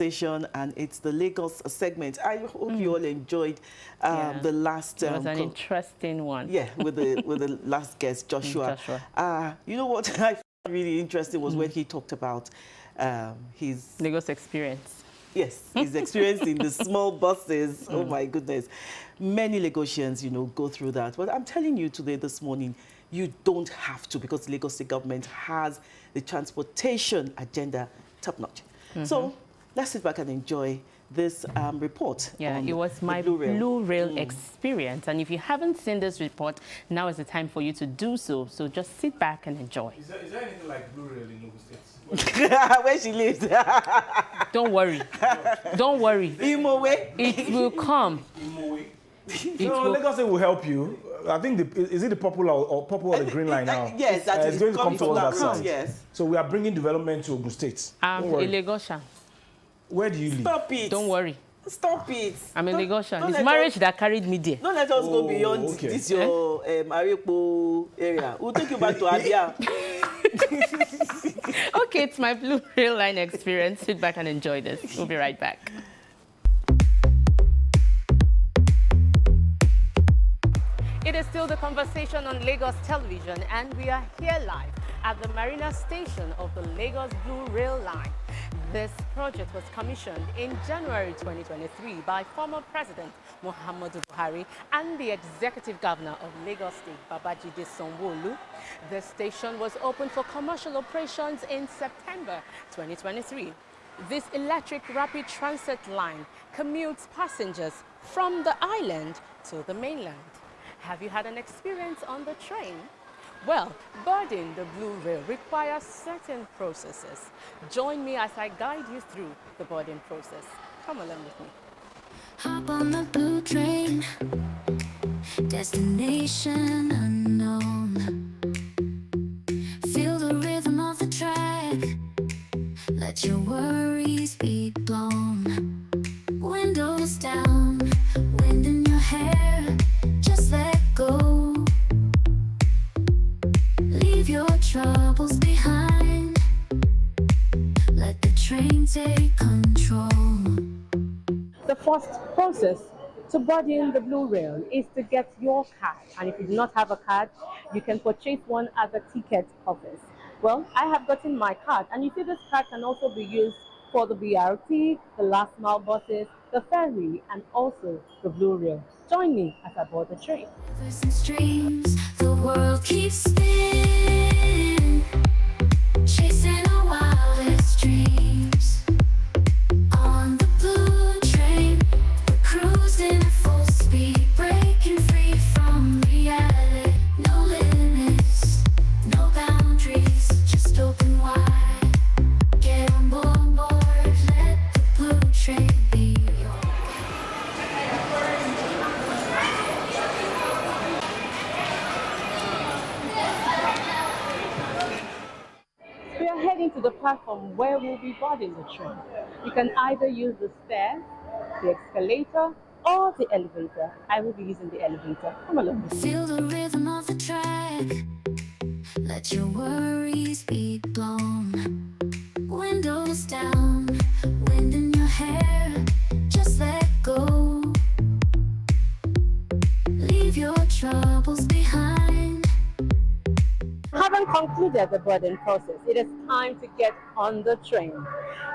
station, and it's the Lagos segment. I hope you all enjoyed the last. It was an interesting one. Yeah, with the last guest, Joshua. You know what I found really interesting was when he talked about his Lagos experience. Yes, his experience in the small buses. Oh my goodness. Many Lagosians, go through that. But I'm telling you today, this morning, you don't have to, because the Lagos State government has the transportation agenda top-notch. So let's sit back and enjoy this report. Yeah, it was my Blue Rail experience. And if you haven't seen this report, now is the time for you to do so. So just sit back and enjoy. Is there anything like Blue Rail in Ogun State? Where she lives. Don't worry. Don't worry. Imowe. It will come. Imowe. Lagos State will help you. I think, is it the purple or the green line now? Yes, that is it's going to come towards that side. Yes. So we are bringing development to Ogun State. I'm a Lagosian. Where do you live? Stop it. Don't worry. Stop it. I'm a Lagosian. It's marriage that carried me there. Don't let us go beyond this your Arepo area. We'll take you back to Abia. Okay, it's my Blue Rail line experience. Sit back and enjoy this. We'll be right back. It is still the conversation on Lagos television, and we are here live at the Marina station of the Lagos Blue Rail line. This project was commissioned in January 2023 by former President Muhammadu Buhari and the Executive Governor of Lagos State, Babajide Somolu. The station was opened for commercial operations in September 2023. This electric rapid transit line commutes passengers from the island to the mainland. Have you had an experience on the train? Well, boarding the Blue Rail requires certain processes. Join me as I guide you through the boarding process. Come along with me. Hop on the blue train, destination unknown. Feel the rhythm of the track, let your worries be blown. Windows down, wind in your hair, just let go. Leave your troubles behind, let the train take control. The first process to boarding the Blue Rail is to get your card. And if you do not have a card, you can purchase one at the ticket office. Well, I have gotten my card, and you see this card can also be used for the BRT, the last mile buses, the ferry, and also the Blue Rail. Join me as I board the train. Rivers and streams, the world keeps spinning, chasing our wildest dreams. On the blue train, we're cruising at full speed, breaking free from reality. No limits, no boundaries, just open wide. Get on board, let the blue train be your We are heading to the platform where we'll be boarding the train. You can either use the stairs, the escalator, or the elevator. I will be using the elevator. Come along. Feel the rhythm of the track, let your worries be blown. Windows down, wind in your hair, just let go. Leave your troubles behind. Having concluded the boarding process, it is time to get on the train.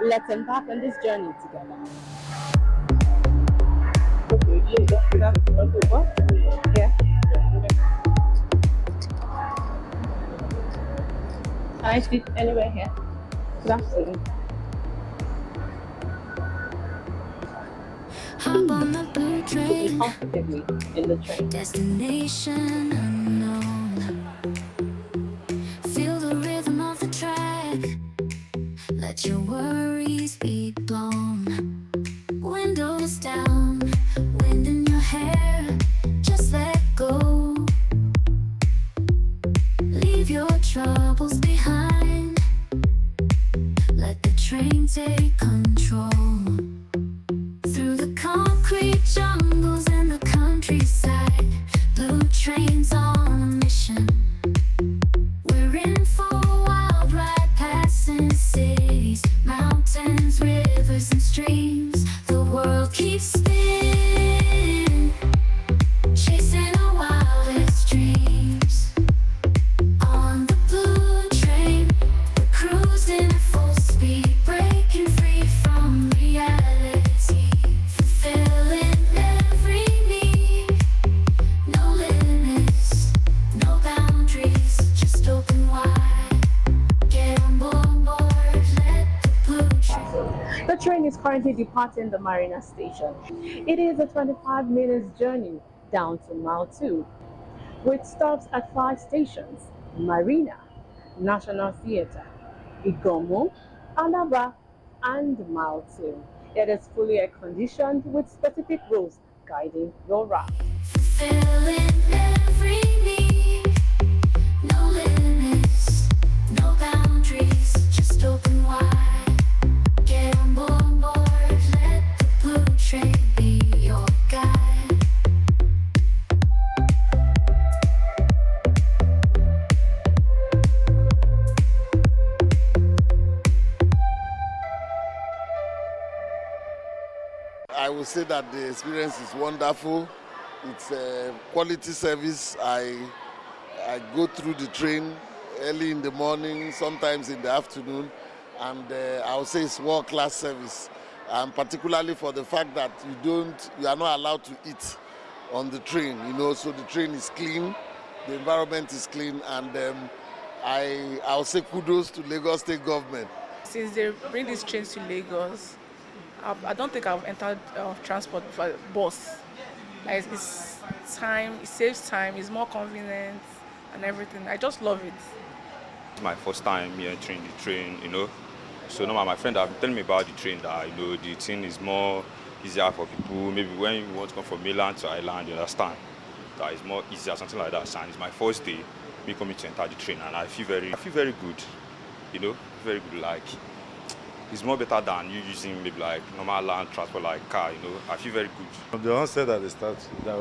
Let's embark on this journey together. Here. Can I sit anywhere here? Good afternoon. Hop on the blue train, Comfortably in the train. destination unknown. Feel the rhythm of the track, let your worries be blown. Windows down, wind in your hair, just let go. Leave your troubles behind, let the train take control. Through the concrete jungles and the countryside, blue trains on a mission. train is currently departing the Marina station. It is a 25 minutes journey down to Mile 2, with stops at 5 stations: Marina, National Theatre, Igomo, Alaba, and Mile 2. It is fully air-conditioned with specific rules guiding your route. Fulfilling every need. No limits, no boundaries, just open wide. Get on board, let the blue train be your guide. I would say that the experience is wonderful. It's a quality service. I go through the train early in the morning, sometimes in the afternoon, and I would say it's world-class service. And particularly for the fact that you are not allowed to eat on the train. So the train is clean, the environment is clean, and I would say kudos to Lagos State government. Since they bring these trains to Lagos, I don't think I've entered transport before, bus. Like, it's time, it saves time, it's more convenient and everything. I just love it. It's my first time here entering the train, So now my friend have been telling me about the train that, the thing is more easier for people. Maybe when you want to come from mainland to island, you understand that it's more easier, something like that. And it's my first day, me coming to enter the train, and I feel very good, very good. Like, it's more better than you using maybe like normal land transport like car, I feel very good. From the onset that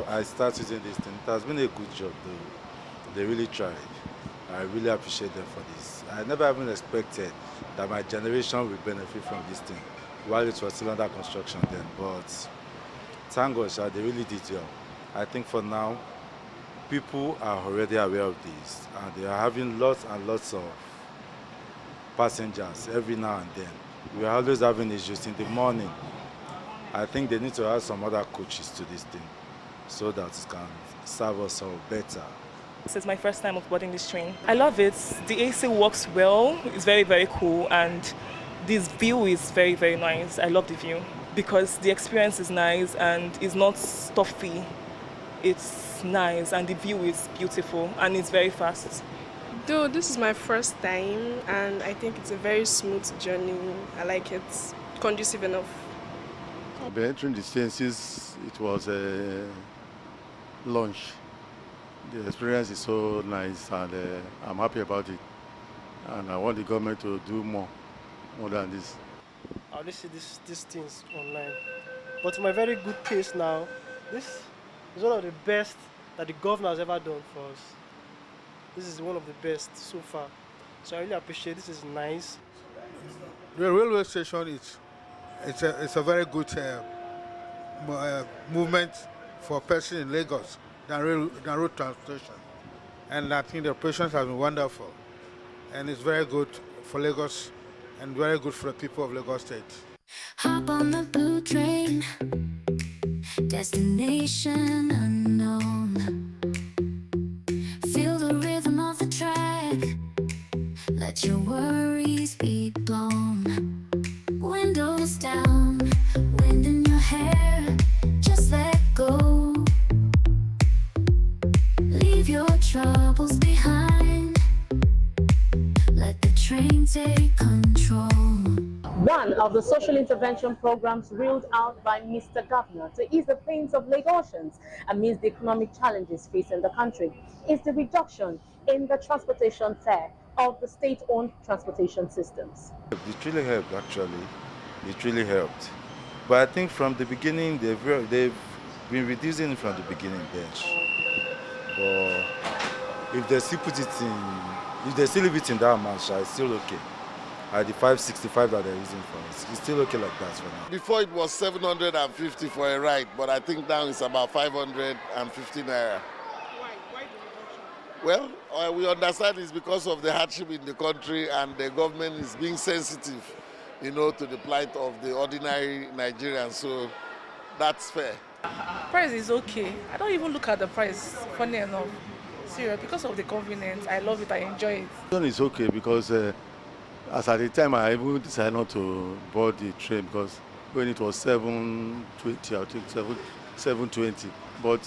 I start using this thing, it has been a good job though. They really tried. I really appreciate them for this. I never even expected that my generation will benefit from this thing while it was still under construction then. But thank God, they really did well. I think for now, people are already aware of this and they are having lots and lots of passengers every now and then. We are always having issues in the morning. I think they need to add some other coaches to this thing so that it can serve us all better. This is my first time of boarding this train. I love it. The AC works well. It's very, very cool. And this view is very, very nice. I love the view because the experience is nice and it's not stuffy. It's nice and the view is beautiful and it's very fast. Though this is my first time and I think it's a very smooth journey. I like it. Conducive enough. I've been entering the train since it was a launch. The experience is so nice and I'm happy about it. And I want the government to do more than this. I only see these things online. But to my very good taste now, this is one of the best that the governor has ever done for us. This is one of the best so far. So I really appreciate this. Is nice. The railway station it's a very good movement for a person in Lagos than road transportation. And I think the operations have been wonderful. And it's very good for Lagos and very good for the people of Lagos State. Hop on the blue train, destination unknown. Feel the rhythm of the track, let your worries be blown. Windows down, wind in your hair, just let go. Leave your troubles behind, let the train take control. One of the social intervention programs rolled out by Mr. Governor to ease the pains of Lagosians amidst the economic challenges facing the country is the reduction in the transportation fare of the state-owned transportation systems. It really helped, actually. It really helped. But I think from the beginning, they've been reducing it from the beginning, bench. But if they still leave it in that amount, it's still okay. At the 565 that they're using for us, it's still okay like that for now. Before it was 750 for a ride, but I think now it's about 550 naira. Why the reduction? Well, we understand it's because of the hardship in the country and the government is being sensitive, to the plight of the ordinary Nigerians. So that's fair. Price is okay. I don't even look at the price, funny enough. Serious, because of the convenience, I love it, I enjoy it. It's okay because As at the time, I even decided not to board the train because when it was 7:20, I think 7:20. But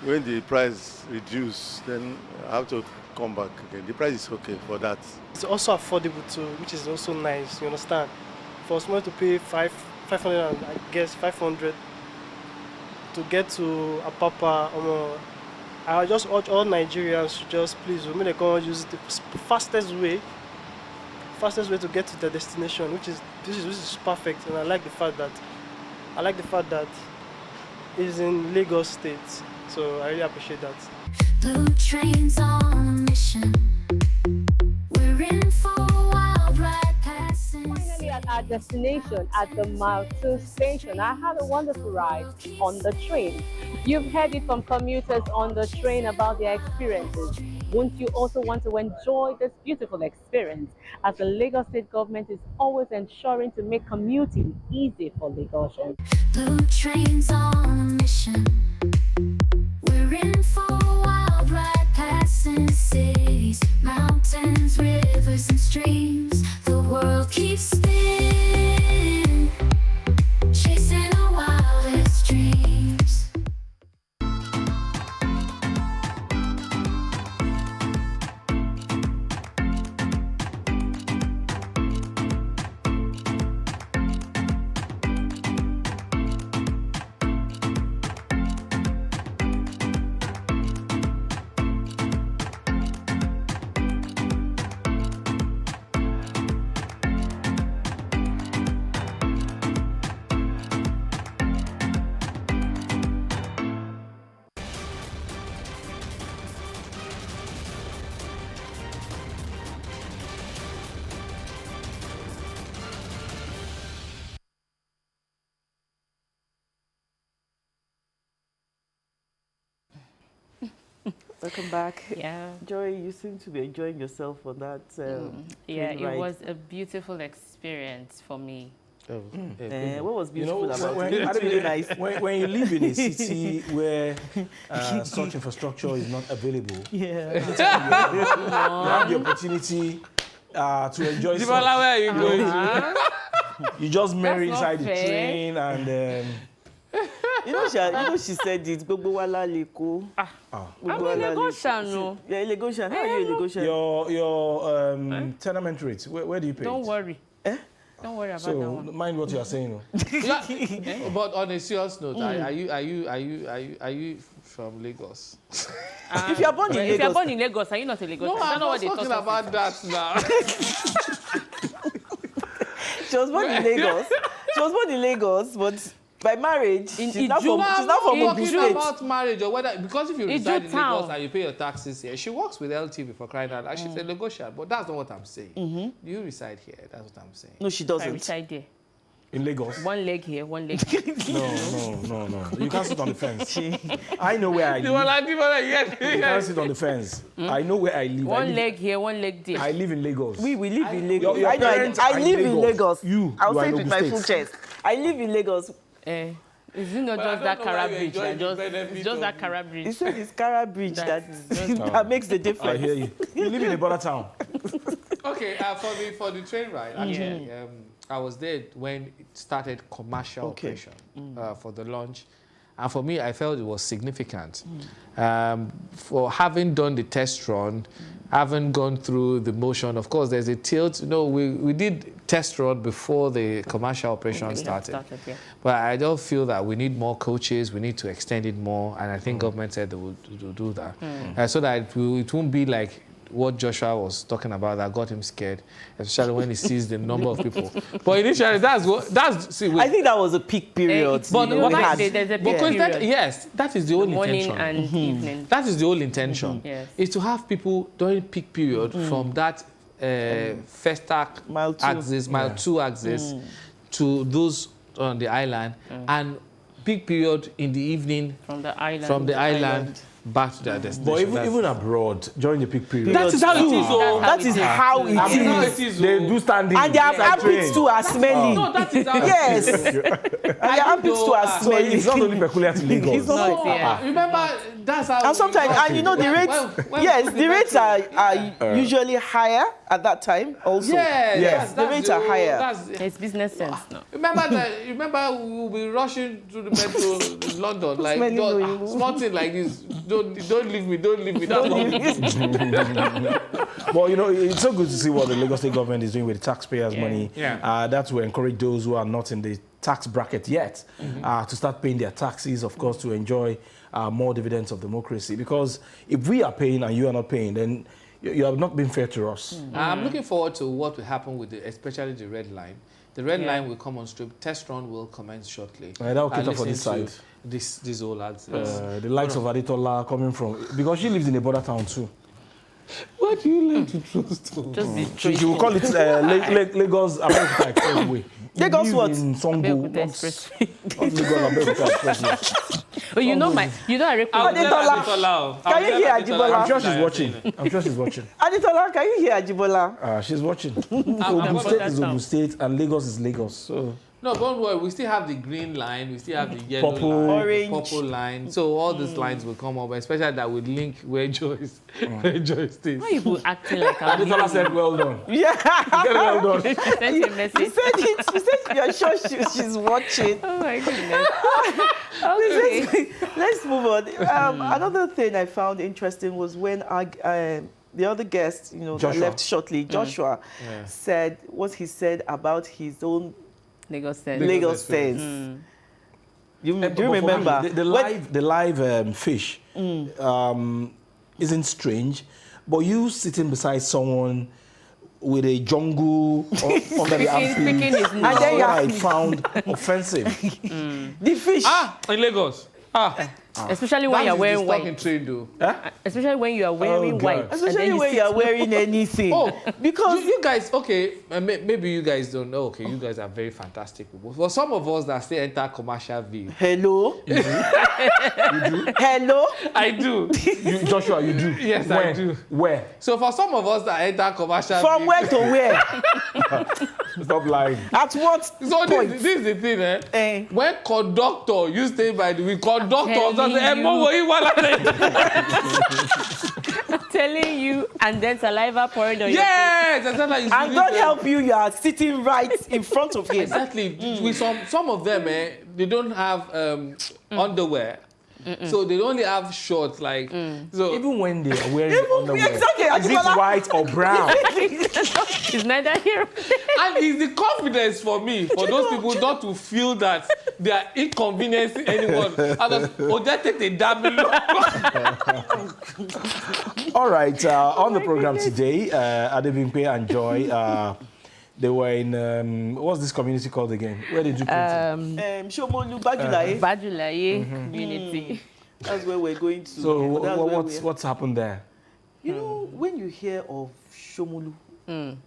when the price reduced, then I have to come back again. The price is okay for that. It's also affordable too, which is also nice, you understand? For someone to pay 500 and I guess 500 to get to Apapa, I just urge all Nigerians to just please, we may come use the fastest way to get to the destination, which is perfect, and I like the fact that it's in Lagos State, so I really appreciate that. Blue trains on a mission. We're in for a wild ride passing. Finally at our destination at the Mile 2 station, I had a wonderful ride on the train. You've heard it from commuters on the train about their experiences. Won't you also want to enjoy this beautiful experience, as the Lagos State government is always ensuring to make commuting easy for Lagosians? Blue trains on a mission. We're in for a wild ride passing cities, mountains, rivers, and streams. The world keeps spinning, chasing our wildest dreams. Welcome back. Yeah. Joy, you seem to be enjoying yourself on that. Yeah, train ride. it was a beautiful experience for me. What was beautiful about when, it? It's really nice. when you live in a city where such infrastructure is not available, you have the opportunity to enjoy Where are you going? You just marry That's not inside the fair. train and You know, she said it. Gbogbo wa la Leko. I'm in Lagosian, no. Yeah, Lagosian. How are you, Lagosian? your tenement rate, where do you pay? Don't worry. Don't worry about that So one. mind what you are saying. Yeah. But on a serious note, are you from Lagos? If you are born in If you're Lagos, born in Lagos, are you not a Lagosian? No, I don't I'm know not what they talking thought about that now. she was born in Lagos. She was born in Lagos, but by marriage, she's not from Ogun talking State. about marriage or whether because if you reside in town. Lagos and you pay your taxes here, she works with LTV for crying out loud. She's a Lagosian, but that's not what I'm saying. Do you reside here? That's what I'm saying. No, she I doesn't. reside there. In Lagos? One leg here, one leg here. No. You can't sit on the fence. I know where I live. You can't sit on the fence. I know where I live. One leg here, one leg there. I live in Lagos. We live in Lagos. Your parents I are live in Lagos. I'll you are say in it with Ogun my State. full chest. I live in Lagos. Is it not But I just that don't know why Kara you bridge? enjoy the It's benefit just that of Kara bridge. He said it's Kara Bridge That that makes the difference. I hear you. You live in a border town. Okay, for the train ride, actually, I was there when it started commercial operation for the launch. And for me, I felt it was significant. For having done the test run, having gone through the motion, of course, there's a tilt. You know, we did test run before the commercial operation started. But I don't feel that we need more coaches. We need to extend it more. And I think government said they would do that. So that it won't be like what Joshua was talking about that got him scared, especially when he sees the number of people. But initially, I think that was a peak period. But there's a peak period. Yes, that is the whole morning intention. and evening. That is the whole intention. Yes. Is to have people during peak period from that first axis, mile 2 axis, to those on the island, and peak period in the evening from the island. Back to their destination. But even abroad, during the peak period. That is how it is. That is how it is. They do standing. And their armpits too are smelly. No, that is how Yes. And their armpits too are So smelly. it's not only peculiar to Lagos. It's not Remember That's how. And sometimes, and you know, the rates, yes, the rates are usually higher at that time also. Yes, the rates are higher. It's business sense now. Remember we'll be rushing to the metro in London, like, small thing like this. Don't leave me. That's what we do. Well, you know, it's so good to see what the Lagos State government is doing with the taxpayers' money. Yeah. That will encourage those who are not in the tax bracket yet to start paying their taxes, of course, to enjoy more dividends of democracy. Because if we are paying and you are not paying, then you have not been fair to us. I'm looking forward to what will happen with especially the red line. The red line will come on stream. Test run will commence shortly. That will cater for this side. These old lads. The likes of Aditola coming from, because she lives in a border town too. Why do you learn to trust to? She will call it Lagos Abeokuta Expressway. Lagos what? In Songo. Lagos Abeokuta Expressway. But you know I record. Aditola, can you hear Ajibola? I'm sure she's watching. Aditola, can you hear Ajibola? She's watching. Ogun State is Ogun State and Lagos is Lagos. So. No, don't worry. We still have the green line. We still have the yellow Purple, line, orange, purple line. So all these lines will come up, especially that would link where Joyce stays. Why are you acting like a Aditola said, "Well done." Yeah. Very well done. Send you a message. You said it. You said you're sure she's watching. Oh my goodness. Okay. Let's move on. Another thing I found interesting was when the other guest, that left shortly, Joshua, said what he said about his own Lagos sense. Do you remember? The live fish isn't strange, but you sitting beside someone with a jungle under the armpit, and then I found offensive. The fish. In Lagos. Especially when you're wearing white. Train, though. Especially when you are wearing white. Especially when you are wearing anything. Because you guys, maybe you guys don't know. Okay, you guys are very fantastic people. For some of us that still enter commercial view. Hello? You do? Hello? I do. Joshua, you do? Yes, I do. Where? So for some of us that enter commercial From view. where to where? Stop lying. At what point? This is the thing, when conductor, you stay by the way, conductor, I'm telling you, and then saliva pouring on your face. Yes, and God help you are sitting right in front of him. Exactly. With some of them, they don't have underwear. So they only have shorts, like so. Even when they are wearing underwear, exactly, is it white or brown? It's neither here. And it's the confidence for me, for those people not to feel that they are inconveniencing anyone. Just take the damn All right, on the program today, Adebimpe and Joy, they were in, what's this community called again? Where did you put it? Somolu, Bajulaiye. Bajulaiye community. That's where we're going to. So what's happened there? You know, when you hear of Somolu,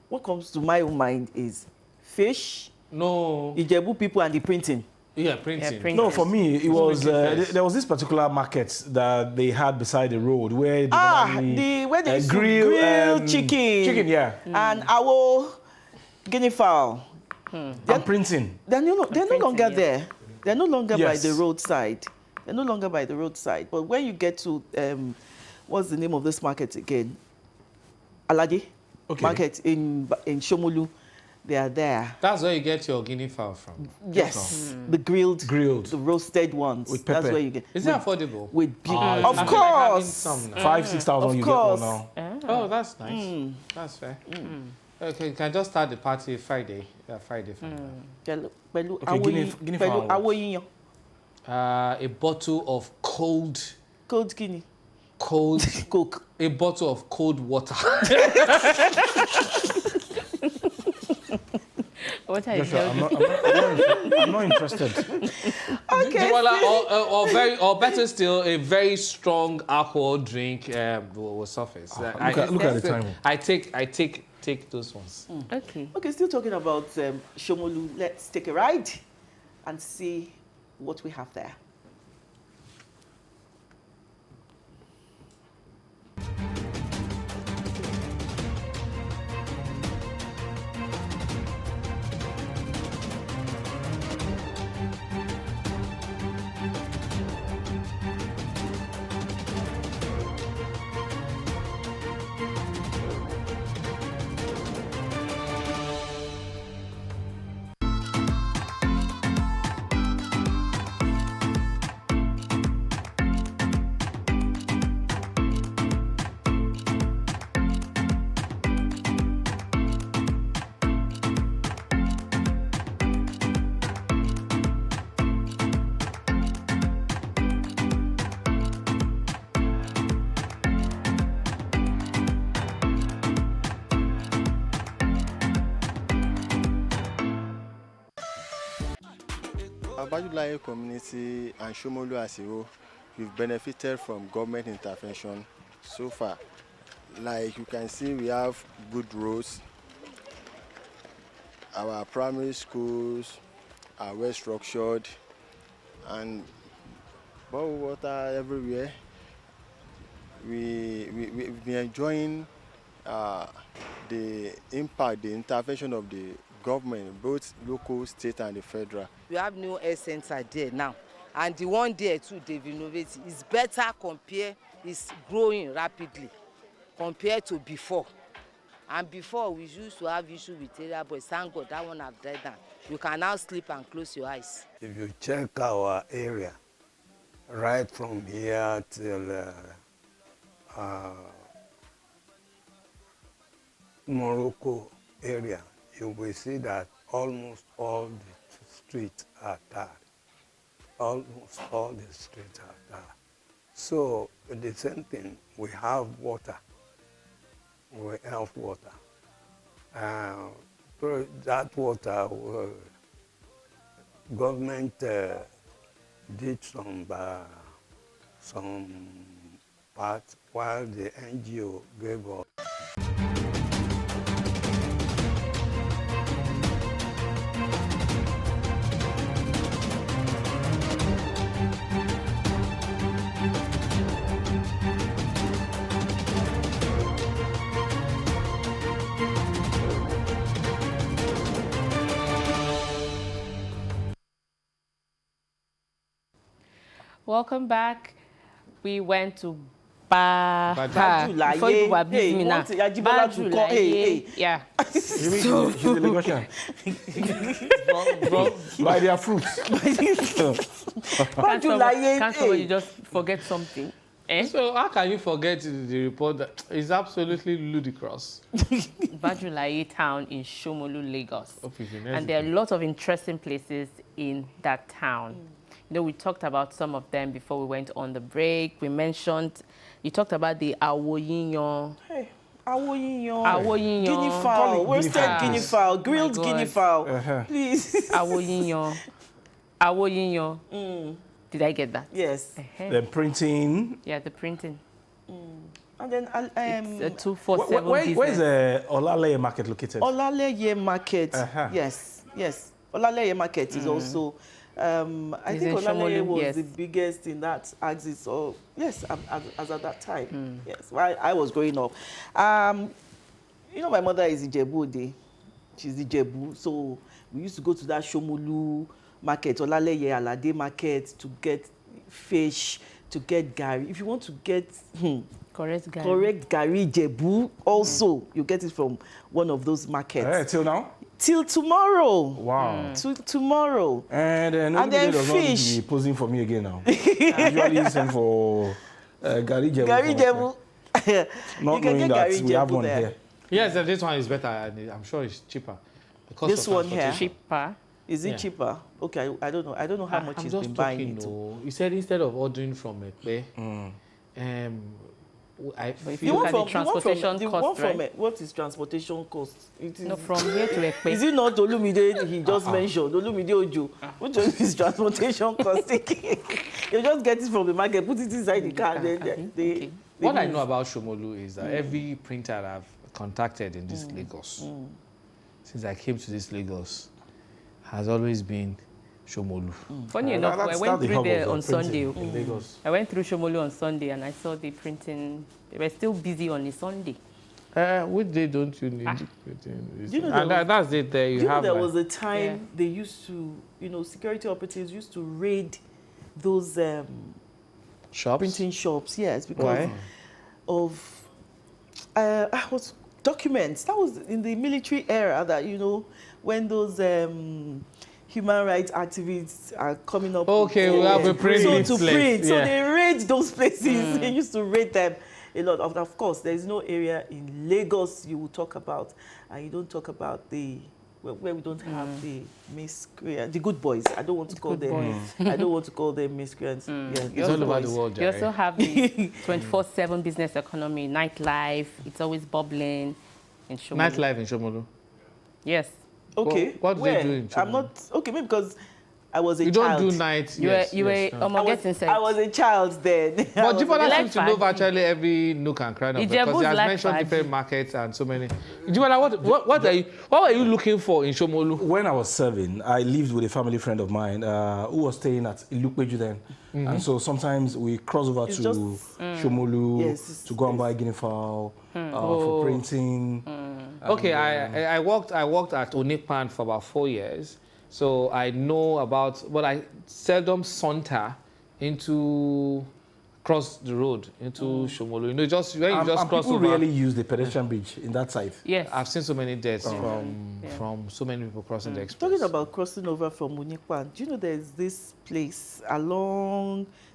what comes to my mind is fish, Ijebu people and the printing. Yeah, printing. No, for me, it was, there was this particular market that they had beside the road where they grill chicken. Chicken, yeah. And our guinea fowl. And printing. They're no longer there. They're no longer by the roadside. They're no longer by the roadside. But when you get to, what's the name of this market again? Aladi market in Somolu. They are there. That's where you get your guinea fowl from. Yes, the grilled, the roasted ones. With pepper. That's where you get. Is it affordable? With of course. 5,000-6,000 you get one now. Oh, that's nice. That's fair. Okay, you can just start the party Friday. Yeah, Friday. Okay, guinea fowl. A bottle of cold guinea. Cold Coke. A bottle of cold water. What are you I'm not interested. Okay. Or better still, a very strong alcohol drink will surface. Look at the time. I take those ones. Okay. Okay, still talking about Somolu. Let's take a ride and see what we have there. Bajulaiye community and Somolu as a whole, we've benefited from government intervention so far. Like you can see, we have good roads. Our primary schools are well structured and bottled water everywhere. We've been enjoying the impact, the intervention of the government, both local, state, and the federal. We have new health center there now, and the one there too they've innovated. It's better compared, it's growing rapidly compared to before. And before we used to have issue with area boys. Thank God that one have died down. You can now sleep and close your eyes. If you check our area, right from here till Morocco area, you will see that almost all the streets are tarred. Almost all the streets are tarred. So the same thing, we have water. We have water. That water, government did some part while the NGO gave us. Welcome back. We went to Bajulaiye. Before you were abusing me now. Bajulaiye. Yeah. She's the Lagosian. By their fruits. Can't somebody just forget something? Eh? So how can you forget the report that is absolutely ludicrous? Bajulaiye town in Somolu, Lagos. And there are a lot of interesting places in that town. You know, we talked about some of them before we went on the break. We mentioned, you talked about the awoyiyan. Hey, awoyiyan. Awoyiyan. Guinea fowl, roasted guinea fowl, grilled guinea fowl. Please. Awoyiyan. Awoyiyan. Did I get that? Yes. The printing. Yeah, the printing. And then it's a 247 business. Where is the Bajulaiye market located? Bajulaiye market. Yes. Bajulaiye market is also. I think Bajulaiye was the biggest in that axis. So yes, as at that time. Yes, while I was growing up. You know, my mother is Ijebu. She's Ijebu, so we used to go to that Somolu market, Bajulaiye Alade market, to get fish, to get gari. If you want to get correct gari Ijebu, also you get it from one of those markets. Till now. Till tomorrow. Wow. Tomorrow. And then fish. Not be posing for me again now. Usually listen for Gari Jebu. Gari Jebu. Not knowing that we have one here. Yes, this one is better. And I'm sure it's cheaper. This one here. Cheaper. Is it cheaper? Okay, I don't know. I don't know how much he's been buying it. He said instead of ordering from Ekpe, if you look at the transportation cost, right? What is transportation cost? It is, no, from here to Ekpe. Is it not Olumide he just mentioned? Olumide Ojo. Which one is transportation cost? You just get it from the market, put it inside the car. What I know about Somolu is that every printer I've contacted in this Lagos, since I came to this Lagos, has always been Somolu. Funny enough, I went through there on Sunday. I went through Somolu on Sunday and I saw the printing. They were still busy on a Sunday. Which day don't you need printing? You know, that's it there. You have there was a time they used to, security operatives used to raid those shops? Printing shops, yes, because of documents. That was in the military era that, when those human rights activists are coming up. Okay, we have a print. So they raid those places. They used to raid them a lot. Of course, there is no area in Lagos you will talk about, and you don't talk about where we don't have the miscreants, the good boys. I don't want to call them. I don't want to call them miscreants. Yeah, it's all over the world. You also have the 24/7 business economy, nightlife. It's always bubbling in Somolu. Nightlife in Somolu. Yes. Okay. What do they do in Somolu? I'm not okay. Maybe because I was a You child. don't do night. You yes, were yes, no. I was a child then. But Jibola like seems to know fancy. virtually every nook and cranny of it, because Ijebu's he has like mentioned fancy. different markets and so many. Jibola, what were you looking for in Somolu? When I was serving, I lived with a family friend of mine who was staying at Ilukpeju then. And so sometimes we cross over It's to just- Shomolu to go and buy guinea fowl for printing. Okay, I worked at Onikpan for about 4 years, so I know about, but I seldom saunter into cross the road into Somolu. You know, just when you just cross people over. really use the pedestrian bridge in that side. Yes. I've seen so many deaths from so many people crossing the express. Talking about crossing over from Unikwan, do you know there's this place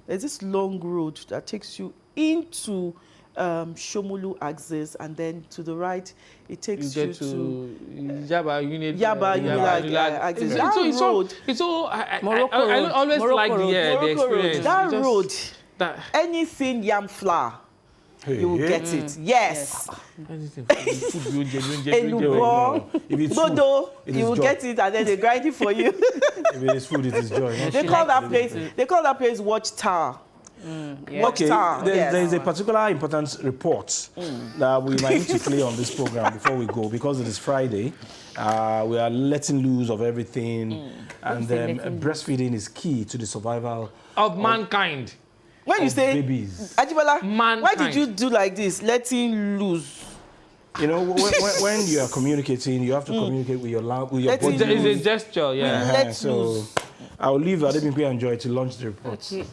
there's this long road that takes you into Somolu axis, and then to the right, it takes you to Yaba Unit. axis. It's all. I Road. always Morocco like Road. the Morocco Road. experience. That Just- road, that- anything yam flour, you will get it. Yes. Elubo, If it's Dodo, food, it is you will joy. get it, and then they grind it for you. If it is food, it is joy. They call that place Watchtower. Watchtower. Okay, Yes. there's a particular important report that we might need to play on this program before we go, because it is Friday. We are letting loose of everything, and breastfeeding is key to the survival of mankind. When you say babies. Ajibola, Mankind. why did you do like this, letting loose? You know, when you are communicating, you have to communicate with your body. It's a gesture, yeah. Let So loose. I'll leave Adebimpe and Joy to launch the report. Okay.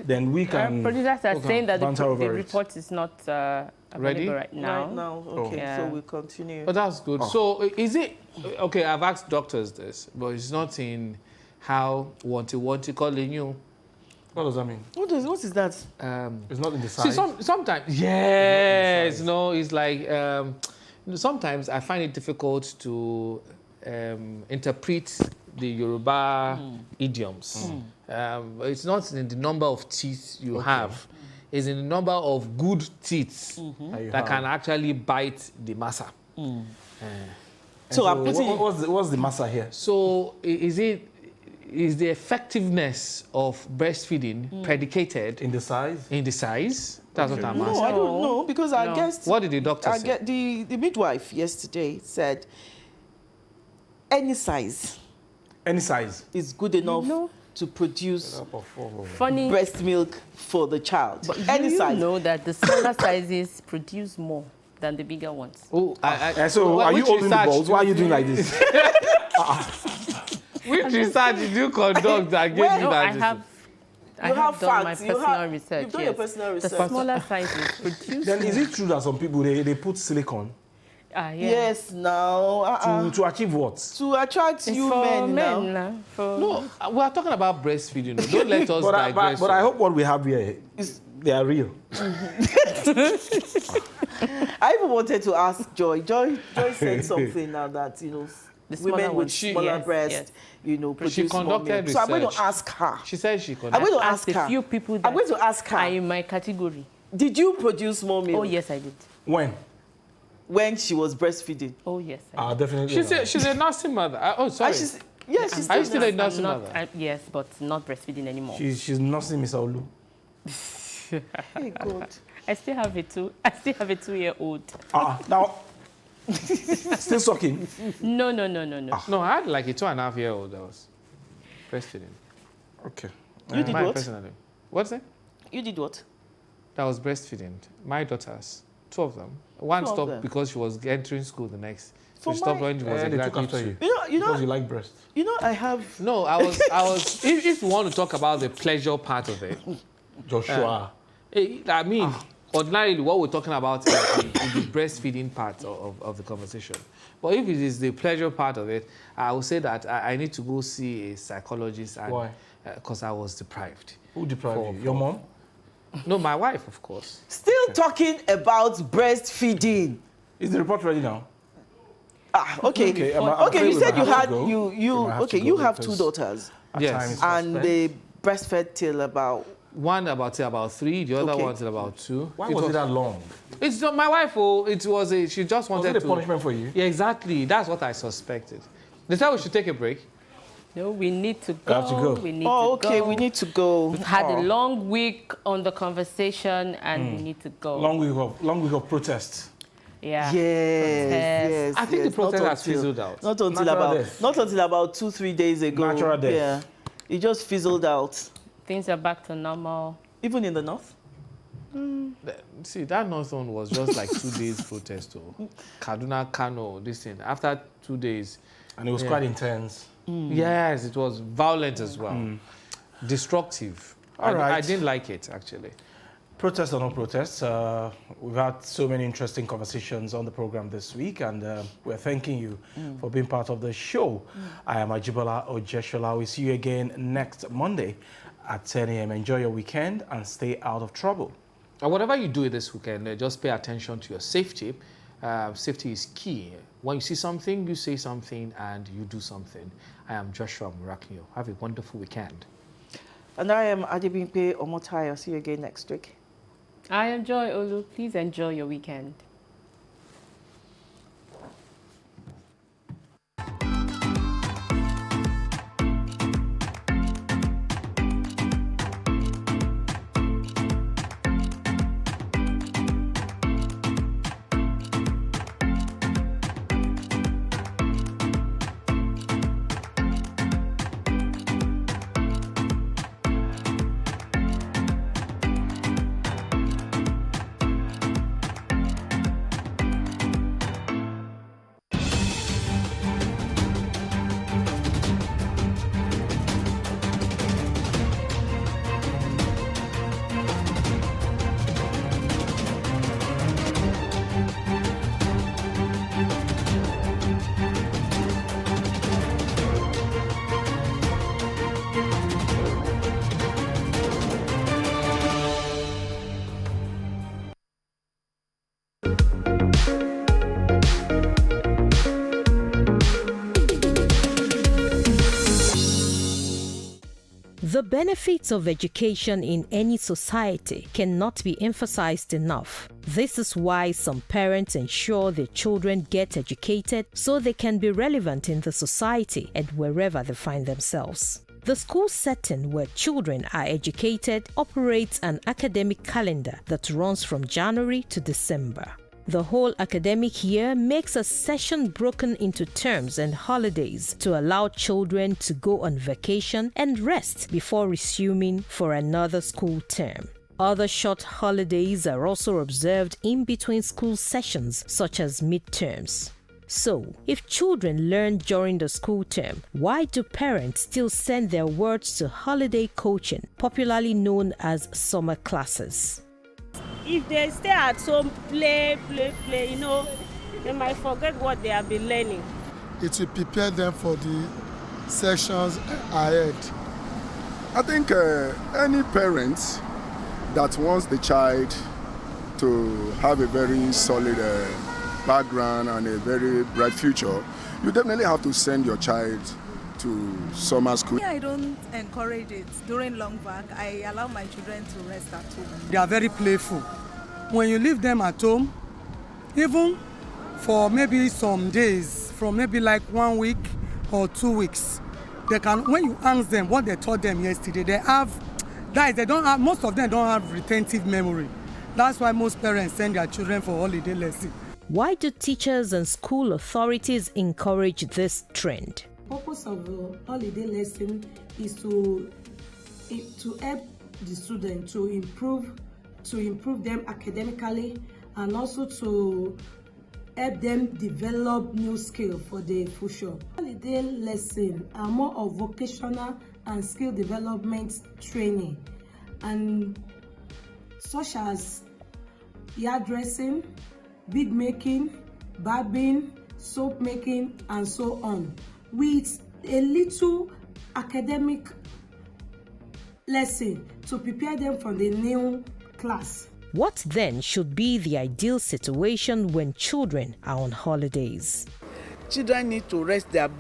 Then we can. Producers are saying that the banter over it. report is not Ready? available right now. Right now, okay, Yeah. so we'll continue. Oh, that's good. So is it okay? I've asked doctors this, but it's not in how want to call it you. What does that mean? What is that? It's not in the See, size. sometimes, yes, no, it's like sometimes I find it difficult to interpret the Yoruba idioms. It's not in the number of teeth you have; it's in the number of good teeth that can actually bite the massa. So I'm putting. What's the massa here? So is the effectiveness of breastfeeding predicated In the size? in the size? That's what I'm No, asking. I don't know, because I guessed. What did the doctor say? The midwife yesterday said any size Any size. is good enough to produce Funny. breast milk for the child. But any you size. know that the smaller sizes produce more than the bigger ones. Oh, So are you which holding the research balls? Why are you doing like this? Which research did you conduct that gave you Well, that? I have You have done facts. my You personal have- research. you've done your personal research. The smaller sizes produce Then is it true that some people they put silicone yeah. Yes, now. to achieve what? To attract It's you for men now. now. For No, we are talking about breastfeeding. No. Don't let us digress. But I hope what we have here is they are real. I even wanted to ask Joy. Joy said something now that, The women smaller with ones. smaller Yes, breasts, yes. produce more conducted milk. So I'm going research. to ask her. She said she I'm conducted. going to Ask ask a her. few people I'm that going to ask are her. in my category. Did you produce more milk Oh yes, I did. when she was breastfeeding? Oh yes, I did. Definitely. She's a nursing mother. Oh, sorry. She's Are you still a nursing I'm mother? not, yes, but not breastfeeding anymore. She's nursing Miss Olu. Hey, God. I still have a 2-year-old. Now, still sucking. No. No, I had like a 2.5-year-old that was breastfeeding. Okay. You did Mine what? personally. What's it? You did what? That was breastfeeding. My daughters, 2 of them. One 2 of stopped them? because she was entering school the next. For She stopped my- when she was They took exactly after 2. you. Because you like breast. I have. No, I was. If you want to talk about the pleasure part of it, Joshua. I mean, ordinarily what we're talking about is the breastfeeding part of the conversation. But if it is the pleasure part of it, I would say that I need to go see a psychologist. And, Why? Because I was deprived. Who deprived you? Your mom? No, my wife, of course. Still talking about breastfeeding. Is the report ready now? Okay. Okay, You said you had you have because 2 daughters. Yes. And they breastfed till about. One till about 3, the other Okay. one till about 2. Why was it that long? It's not my wife. Oh, it was she just wanted Was it a to. punishment for you? Yeah, exactly. That's what I suspected. They said we should take a break. No, we need to go. have to go. We need Oh, to okay, go. we need to go. We've had a Oh. long week on the conversation, and we need to go. Long week of protests. Yeah. Yes. I think the Not protest has until- fizzled out. Not until Natural about death. not until about 2-3 days ago. Natural death. Yeah, it just fizzled out. Things are back to normal. Even in the north. See, that north one was just like 2 days protest. Oh. Kaduna, Kano, this thing. After 2 days. And it was quite intense. Yes, it was violent as well. Destructive. All right. I didn't like it, actually. Protests or no protests, we've had so many interesting conversations on the program this week, and we're thanking you for being part of the show. I am Ajibola Ojeshola. We'll see you again next Monday at 10 a.m. Enjoy your weekend and stay out of trouble. And whatever you do this weekend, just pay attention to your safety. Safety is key. When you see something, you say something, and you do something. I am Joshua Murakio. Have a wonderful weekend. And I am Adebimpe Omotayo. See you again next week. I am Joy Olu. Please enjoy your weekend. The benefits of education in any society cannot be emphasized enough. This is why some parents ensure their children get educated so they can be relevant in the society and wherever they find themselves. The school setting where children are educated operates an academic calendar that runs from January to December. The whole academic year makes a session broken into terms and holidays to allow children to go on vacation and rest before resuming for another school term. Other short holidays are also observed in between school sessions, such as midterms. So, if children learn during the school term, why do parents still send their words to holiday coaching, popularly known as summer classes? If they stay at home, play, they might forget what they have been learning. It will prepare them for the sessions ahead. I think any parent that wants the child to have a very solid background and a very bright future, you definitely have to send your child to summer school. I don't encourage it. During long vac, I allow my children to rest at home. They are very playful. When you leave them at home, even for maybe some days, from maybe like 1 week or 2 weeks, they can, when you ask them what they taught them yesterday, most of them don't have retentive memory. That's why most parents send their children for holiday lessons. Why do teachers and school authorities encourage this trend? The purpose of the holiday lesson is to help the student to improve them academically, and also to help them develop new skills for the future. Holiday lessons are more of vocational and skill development training, and such as hairdressing, bead making, barbing, soap making, and so on, with a little academic lesson to prepare them for the new class. What then should be the ideal situation when children are on holidays? Children need to rest their